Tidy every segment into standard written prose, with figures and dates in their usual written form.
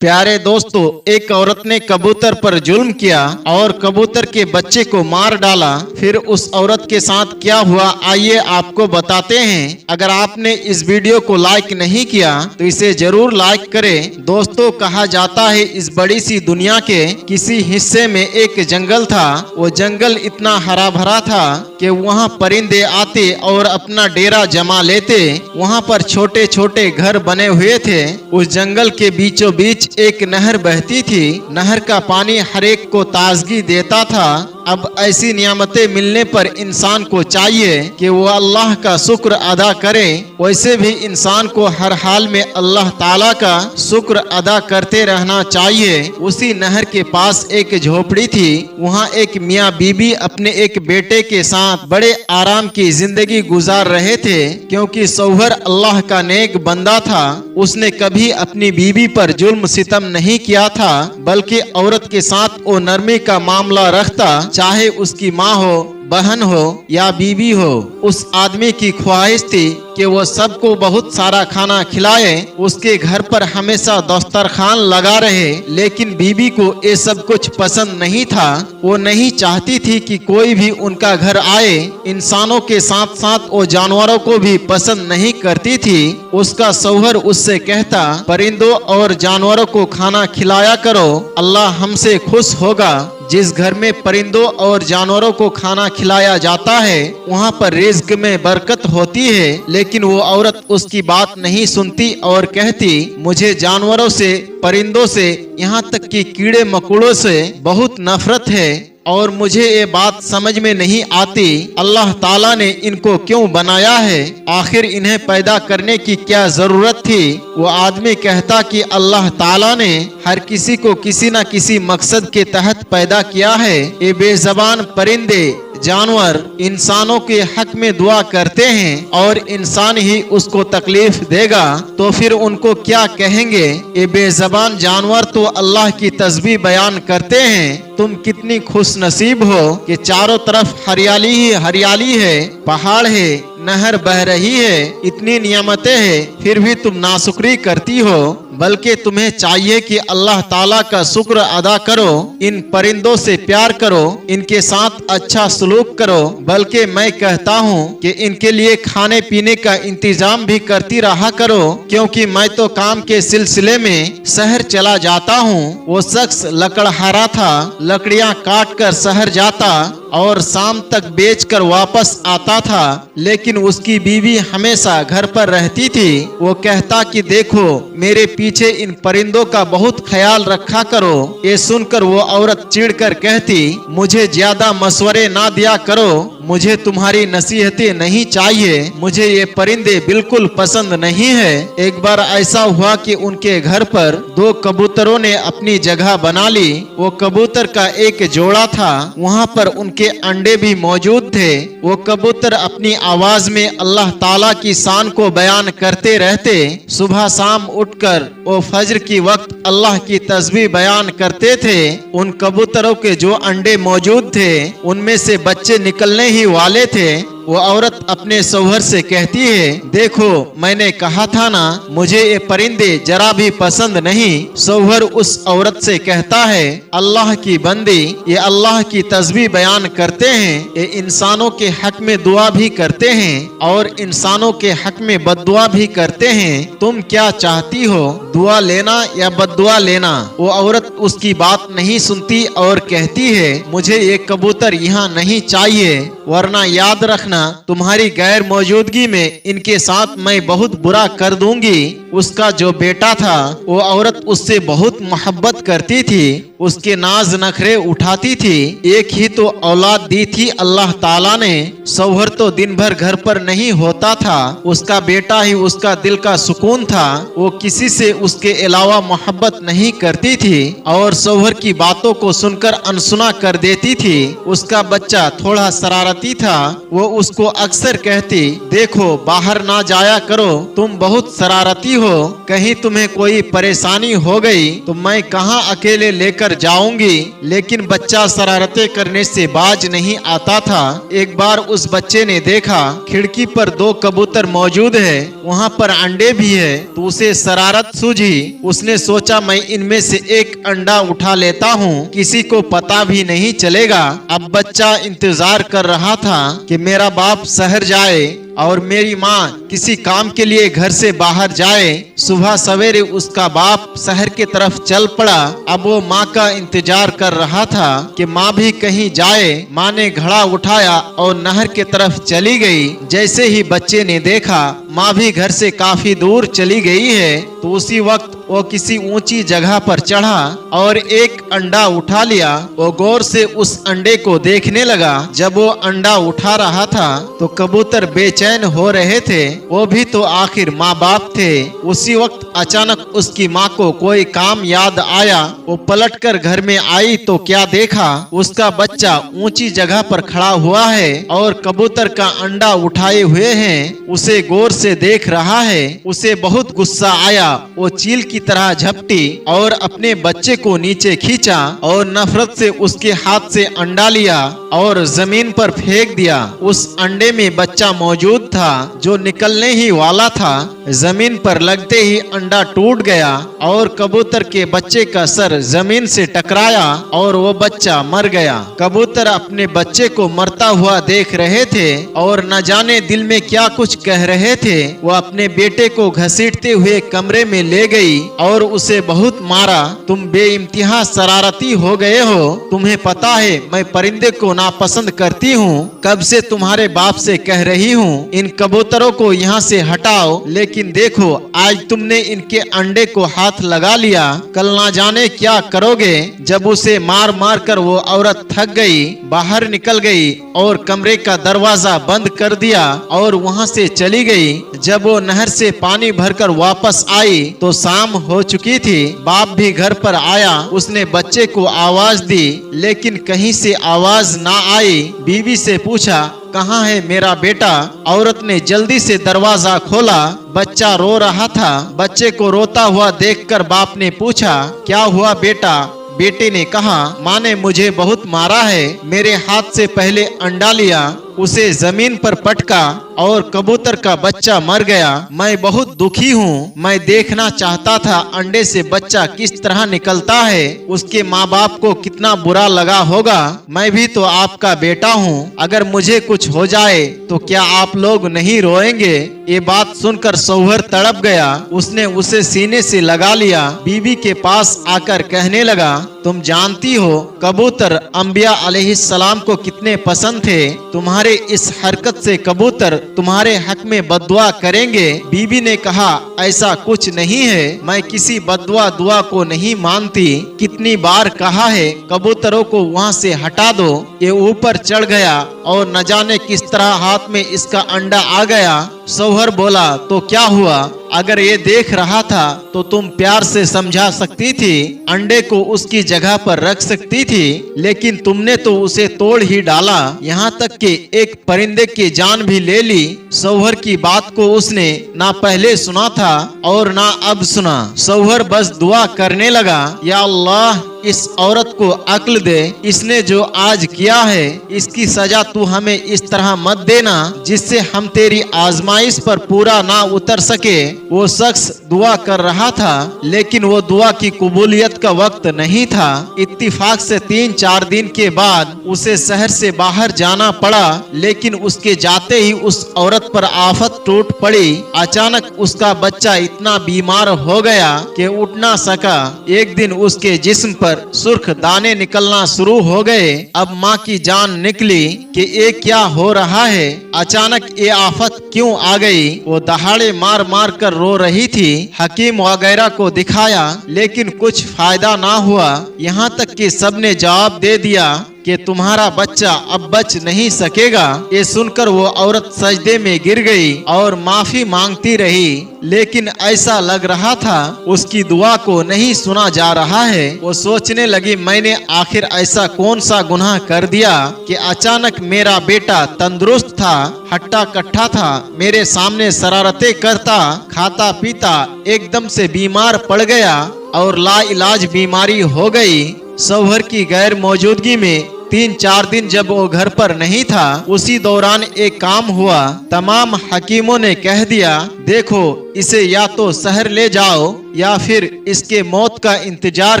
प्यारे दोस्तों, एक औरत ने कबूतर पर जुल्म किया और कबूतर के बच्चे को मार डाला। फिर उस औरत के साथ क्या हुआ, आइए आपको बताते हैं। अगर आपने इस वीडियो को लाइक नहीं किया तो इसे जरूर लाइक करें। दोस्तों, कहा जाता है इस बड़ी सी दुनिया के किसी हिस्से में एक जंगल था। वो जंगल इतना हरा भरा था कि वहाँ परिंदे आते और अपना डेरा जमा लेते। वहाँ पर छोटे छोटे घर बने हुए थे। उस जंगल के बीचों बीच एक नहर बहती थी। नहर का पानी हर एक को ताजगी देता था। अब ऐसी नियामतें मिलने पर इंसान को चाहिए कि वो अल्लाह का शुक्र अदा करे। वैसे भी इंसान को हर हाल में अल्लाह ताला का शुक्र अदा करते रहना चाहिए। उसी नहर के पास एक झोपड़ी थी। वहाँ एक मियाँ बीबी अपने एक बेटे के साथ बड़े आराम की जिंदगी गुजार रहे थे, क्योंकि शौहर अल्लाह का नेक बंदा था। उसने कभी अपनी बीबी पर जुल्म सितम नहीं किया था, बल्कि औरत के साथ वो नरमी का मामला रखता, चाहे उसकी माँ हो, बहन हो या बीवी हो। उस आदमी की ख्वाहिश थी कि वो सबको बहुत सारा खाना खिलाए, उसके घर पर हमेशा दस्तरखान लगा रहे। लेकिन बीवी को ये सब कुछ पसंद नहीं था। वो नहीं चाहती थी कि कोई भी उनका घर आए। इंसानों के साथ साथ वो जानवरों को भी पसंद नहीं करती थी। उसका शौहर उससे कहता, परिंदों और जानवरों को खाना खिलाया करो, अल्लाह हमसे खुश होगा। जिस घर में परिंदों और जानवरों को खाना खिलाया जाता है वहाँ पर रिज्क में बरकत होती है। लेकिन वो औरत उसकी बात नहीं सुनती और कहती, मुझे जानवरों से, परिंदों से, यहाँ तक कि कीड़े मकोड़ों से बहुत नफरत है और मुझे ये बात समझ में नहीं आती, अल्लाह ताला ने इनको क्यों बनाया है? आखिर इन्हें पैदा करने की क्या जरूरत थी? वो आदमी कहता कि अल्लाह ताला ने हर किसी को किसी न किसी मकसद के तहत पैदा किया है। ये बेज़बान परिंदे, जानवर इंसानों के हक में दुआ करते हैं और इंसान ही उसको तकलीफ देगा तो फिर उनको क्या कहेंगे? ये बेज़बान जानवर तो अल्लाह की तस्बीह बयान करते हैं। तुम कितनी खुश नसीब हो कि चारों तरफ हरियाली ही हरियाली है, पहाड़ है, नहर बह रही है, इतनी नियामतें हैं, फिर भी तुम नाशुक्री करती हो। बल्कि तुम्हें चाहिए कि अल्लाह ताला का शुक्र अदा करो, इन परिंदों से प्यार करो, इनके साथ अच्छा सलूक करो। बल्कि मैं कहता हूँ कि इनके लिए खाने पीने का इंतजाम भी करती रहा करो, क्योंकि मैं तो काम के सिलसिले में शहर चला जाता हूँ। वो शख्स लकड़हारा था, लकड़ियाँ काट कर शहर जाता और शाम तक बेचकर वापस आता था। लेकिन उसकी बीवी हमेशा घर पर रहती थी। वो कहता कि देखो, मेरे पीछे इन परिंदों का बहुत ख्याल रखा करो। ये सुनकर वो औरत चिढ़कर कहती, मुझे ज्यादा मशवरे ना दिया करो, मुझे तुम्हारी नसीहतें नहीं चाहिए, मुझे ये परिंदे बिल्कुल पसंद नहीं है। एक बार ऐसा हुआ कि उनके घर पर दो कबूतरों ने अपनी जगह बना ली। वो कबूतर का एक जोड़ा था, वहाँ पर उनके अंडे भी मौजूद थे। वो कबूतर अपनी आवाज में अल्लाह ताला की शान को बयान करते रहते। सुबह शाम उठकर वो फज्र की वक्त अल्लाह की तस्बीह बयान करते थे। उन कबूतरों के जो अंडे मौजूद थे उनमें से बच्चे निकलने ही वाले थे। वो औरत अपने शौहर से कहती है, देखो मैंने कहा था ना, मुझे ये परिंदे जरा भी पसंद नहीं। शौहर उस औरत से कहता है, अल्लाह की बंदी, ये अल्लाह की तस्बीह बयान करते हैं, ये इंसानों के हक में दुआ भी करते हैं और इंसानों के हक में बद्दुआ भी करते हैं। तुम क्या चाहती हो, दुआ लेना या बद्दुआ लेना? वो औरत उसकी बात नहीं सुनती और कहती है, मुझे ये कबूतर यहाँ नहीं चाहिए, वरना याद रखना तुम्हारी गैर मौजूदगी में इनके साथ मैं बहुत बुरा कर दूंगी। उसका जो बेटा था वो औरत उससे बहुत मोहब्बत करती थी, उसके नाज नखरे उठाती थी। एक ही तो औलाद दी थी अल्लाह ताला ने। शौहर तो दिन भर घर पर नहीं होता था, उसका बेटा ही उसका दिल का सुकून था। वो किसी से उसके अलावा मोहब्बत नहीं करती थी और शौहर की बातों को सुनकर अनसुना कर देती थी। उसका बच्चा थोड़ा शरारती था, वो उसको अक्सर कहती, देखो बाहर ना जाया करो, तुम बहुत शरारती हो, कहीं तुम्हें कोई परेशानी हो गई तो मैं कहाँ अकेले लेकर जाऊंगी। लेकिन बच्चा शरारतें करने से बाज नहीं आता था। एक बार उस बच्चे ने देखा खिड़की पर 2 कबूतर मौजूद है, वहाँ पर अंडे भी है, तो उसे शरारत सूझी। उसने सोचा मैं इनमें से एक अंडा उठा लेता हूँ, किसी को पता भी नहीं चलेगा। अब बच्चा इंतजार कर रहा था कि मेरा बाप शहर जाए और मेरी माँ किसी काम के लिए घर से बाहर जाए। सुबह सवेरे उसका बाप शहर की तरफ चल पड़ा। अब वो माँ का इंतजार कर रहा था कि माँ भी कहीं जाए। माँ ने घड़ा उठाया और नहर की तरफ चली गई। जैसे ही बच्चे ने देखा माँ भी घर से काफी दूर चली गई है, तो उसी वक्त वो किसी ऊंची जगह पर चढ़ा और एक अंडा उठा लिया। वो गौर से उस अंडे को देखने लगा। जब वो अंडा उठा रहा था तो कबूतर बेचैन हो रहे थे, वो भी तो आखिर माँ बाप थे। उसी वक्त अचानक उसकी माँ को कोई काम याद आया। वो पलटकर घर में आई तो क्या देखा, उसका बच्चा ऊंची जगह पर खड़ा हुआ है और कबूतर का अंडा उठाए हुए हैं, उसे गौर से देख रहा है। उसे बहुत गुस्सा आया। वो चील की तरह झपटी और अपने बच्चे को नीचे खींचा और नफरत से उसके हाथ से अंडा लिया और जमीन पर फेंक दिया। उस अंडे में बच्चा मौजूद था जो निकलने ही वाला था। जमीन पर लगते ही अंडा टूट गया और कबूतर के बच्चे का सर जमीन से टकराया और वो बच्चा मर गया। कबूतर अपने बच्चे को मरता हुआ देख रहे थे और न जाने दिल में क्या कुछ कह रहे थे। वो अपने बेटे को घसीटते हुए कमरे में ले गई और उसे बहुत मारा। तुम बेइंतहा शरारती हो गए हो, तुम्हें पता है मैं परिंदे को नापसंद करती हूँ। कब से तुम्हारे बाप से कह रही हूँ इन कबूतरों को यहाँ से हटाओ, लेकिन देखो आज तुमने इनके अंडे को हाथ लगा लिया, कल ना जाने क्या करोगे। जब उसे मार मार कर वो औरत थक गई, बाहर निकल गई और कमरे का दरवाजा बंद कर दिया और वहाँ से चली गई। जब वो नहर से पानी भरकर वापस आई तो शाम हो चुकी थी। बाप भी घर पर आया। उसने बच्चे को आवाज दी लेकिन कहीं से आवाज ना आई। बीवी से पूछा कहाँ है मेरा बेटा। औरत ने जल्दी से दरवाजा खोला। बच्चा रो रहा था। बच्चे को रोता हुआ देखकर बाप ने पूछा क्या हुआ बेटा। बेटे ने कहा माँ ने मुझे बहुत मारा है, मेरे हाथ से पहले अंडा लिया, उसे जमीन पर पटका और कबूतर का बच्चा मर गया। मैं बहुत दुखी हूँ। मैं देखना चाहता था अंडे से बच्चा किस तरह निकलता है, उसके माँ बाप को कितना बुरा लगा होगा। मैं भी तो आपका बेटा हूँ, अगर मुझे कुछ हो जाए तो क्या आप लोग नहीं रोएंगे। ये बात सुनकर सौहर तड़प गया। उसने उसे सीने से लगा लिया। बीवी के पास आकर कहने लगा तुम जानती हो कबूतर अंबिया अलैहिस्सलाम को कितने पसंद थे। तुम्हारे इस हरकत से कबूतर तुम्हारे हक में बद्दुआ करेंगे। बीबी ने कहा ऐसा कुछ नहीं है, मैं किसी बद्दुआ दुआ को नहीं मानती। कितनी बार कहा है कबूतरों को वहाँ से हटा दो। ये ऊपर चढ़ गया और न जाने किस तरह हाथ में इसका अंडा आ गया। सौहर बोला तो क्या हुआ, अगर ये देख रहा था तो तुम प्यार से समझा सकती थी, अंडे को उसकी जगह पर रख सकती थी, लेकिन तुमने तो उसे तोड़ ही डाला, यहाँ तक कि एक परिंदे की जान भी ले ली। सौहर की बात को उसने ना पहले सुना था और ना अब सुना। सौहर बस दुआ करने लगा या अल्लाह इस औरत को अक्ल दे, इसने जो आज किया है इसकी सजा तू हमें इस तरह मत देना जिससे हम तेरी आजमाइश पर पूरा ना उतर सके। वो शख्स दुआ कर रहा था लेकिन वो दुआ की कबूलियत का वक्त नहीं था। इत्तिफाक से 3-4 दिन के बाद उसे शहर से बाहर जाना पड़ा, लेकिन उसके जाते ही उस औरत पर आफत टूट पड़ी। अचानक उसका बच्चा इतना बीमार हो गया कि उठ ना सका। एक दिन उसके जिस्म पर सुर्ख दाने निकलना शुरू हो गए। अब माँ की जान निकली कि ये क्या हो रहा है, अचानक ये आफत क्यों आ गई। वो दहाड़े मार मार कर रो रही थी। हकीम वगैरह को दिखाया लेकिन कुछ फायदा ना हुआ। यहाँ तक कि सबने जवाब दे दिया कि तुम्हारा बच्चा अब बच नहीं सकेगा। ये सुनकर वो औरत सजदे में गिर गई और माफी मांगती रही, लेकिन ऐसा लग रहा था उसकी दुआ को नहीं सुना जा रहा है। वो सोचने लगी, मैंने आखिर ऐसा कौन सा गुनाह कर दिया कि अचानक मेरा बेटा तंदुरुस्त था, हट्टा कट्ठा था, मेरे सामने शरारतें करता, खाता पीता, एकदम से बीमार पड़ गया और लाइलाज बीमारी हो गई। शौहर की गैर मौजूदगी में 3-4 दिन जब वो घर पर नहीं था, उसी दौरान एक काम हुआ। तमाम हकीमों ने कह दिया, देखो इसे या तो शहर ले जाओ या फिर इसके मौत का इंतजार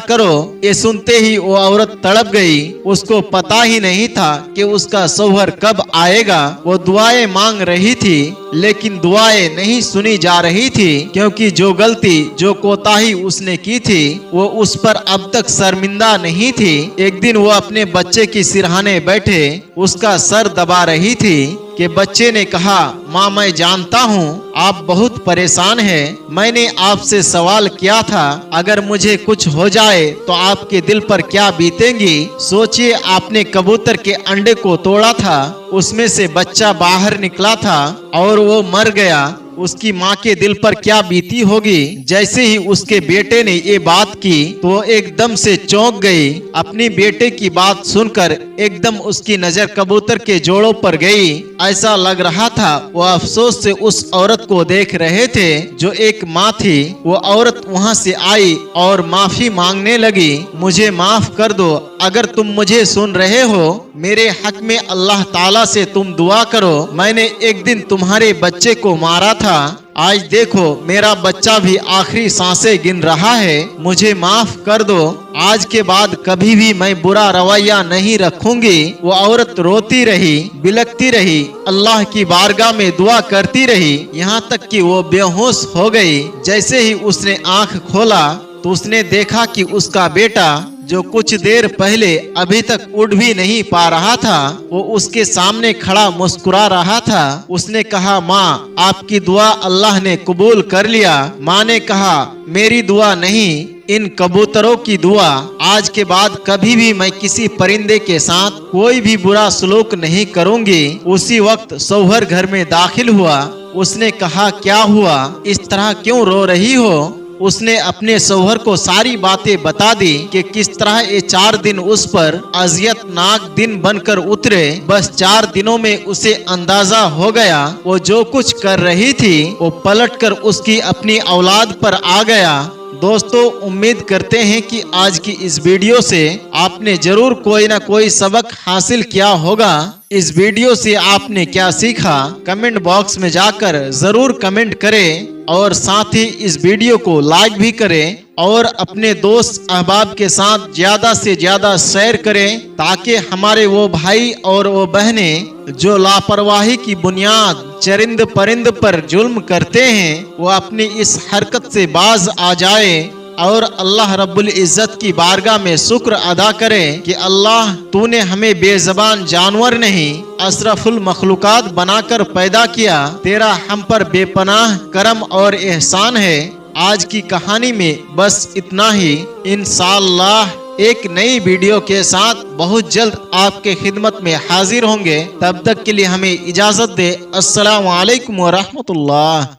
करो। ये सुनते ही वो औरत तड़प गई। उसको पता ही नहीं था कि उसका शौहर कब आएगा। वो दुआएं मांग रही थी, लेकिन दुआएं नहीं सुनी जा रही थी, क्योंकि जो गलती, जो कोताही उसने की थी, वो उस पर अब तक शर्मिंदा नहीं थी। एक दिन वो अपने बच्चे की सिरहाने बैठे उसका सर दबा रही थी कि बच्चे ने कहा, माँ मैं जानता हूँ आप बहुत परेशान हैं। मैंने आपसे सवाल किया था, अगर मुझे कुछ हो जाए तो आपके दिल पर क्या बीतेंगी। सोचिए, आपने कबूतर के अंडे को तोड़ा था, उसमें से बच्चा बाहर निकला था और वो मर गया। उसकी माँ के दिल पर क्या बीती होगी। जैसे ही उसके बेटे ने ये बात की तो वो एकदम से चौंक गई। अपनी बेटे की बात सुनकर एकदम उसकी नजर कबूतर के जोड़ों पर गई। ऐसा लग रहा था वो अफसोस से उस औरत को देख रहे थे जो एक माँ थी। वो औरत वहाँ से आई और माफी मांगने लगी, मुझे माफ कर दो। अगर तुम मुझे सुन रहे हो, मेरे हक में अल्लाह ताला से तुम दुआ करो। मैंने एक दिन तुम्हारे बच्चे को मारा था, आज देखो मेरा बच्चा भी आखिरी सांसें गिन रहा है, मुझे माफ कर दो। आज के बाद कभी भी मैं बुरा रवैया नहीं रखूंगी। वो औरत रोती रही, बिलखती रही, अल्लाह की बारगाह में दुआ करती रही, यहाँ तक कि वो बेहोश हो गई। जैसे ही उसने आंख खोला तो उसने देखा कि उसका बेटा, जो कुछ देर पहले अभी तक उठ भी नहीं पा रहा था, वो उसके सामने खड़ा मुस्कुरा रहा था। उसने कहा, माँ आपकी दुआ अल्लाह ने कबूल कर लिया। माँ ने कहा, मेरी दुआ नहीं, इन कबूतरों की दुआ। आज के बाद कभी भी मैं किसी परिंदे के साथ कोई भी बुरा सलूक नहीं करूंगी। उसी वक्त शौहर घर में दाखिल हुआ। उसने कहा, क्या हुआ, इस तरह क्यों रो रही हो। उसने अपने शौहर को सारी बातें बता दी कि किस तरह ये 4 दिन उस पर अजियतनाक दिन बनकर उतरे। बस 4 दिनों में उसे अंदाजा हो गया वो जो कुछ कर रही थी वो पलटकर उसकी अपनी औलाद पर आ गया। दोस्तों, उम्मीद करते हैं कि आज की इस वीडियो से आपने जरूर कोई ना कोई सबक हासिल किया होगा। इस वीडियो से आपने क्या सीखा, कमेंट बॉक्स में जाकर जरूर कमेंट करें और साथ ही इस वीडियो को लाइक भी करें और अपने दोस्त अहबाब के साथ ज्यादा से ज्यादा शेयर करें, ताकि हमारे वो भाई और वो बहनें जो लापरवाही की बुनियाद चरिंद परिंद पर जुल्म करते हैं, वो अपनी इस हरकत से बाज आ जाए और अल्लाह रब्बुल इज़्ज़त की बारगाह में शुक्र अदा करें कि अल्लाह तूने हमें बेज़बान जानवर नहीं अशरफुल मखलूकात बनाकर पैदा किया। तेरा हम पर बेपनाह करम और एहसान है। आज की कहानी में बस इतना ही। इंशाअल्लाह एक नई वीडियो के साथ बहुत जल्द आपके खिदमत में हाजिर होंगे। तब तक के लिए हमें इजाजत दे। अस्सलामु अलैकुम व रहमतुल्लाह।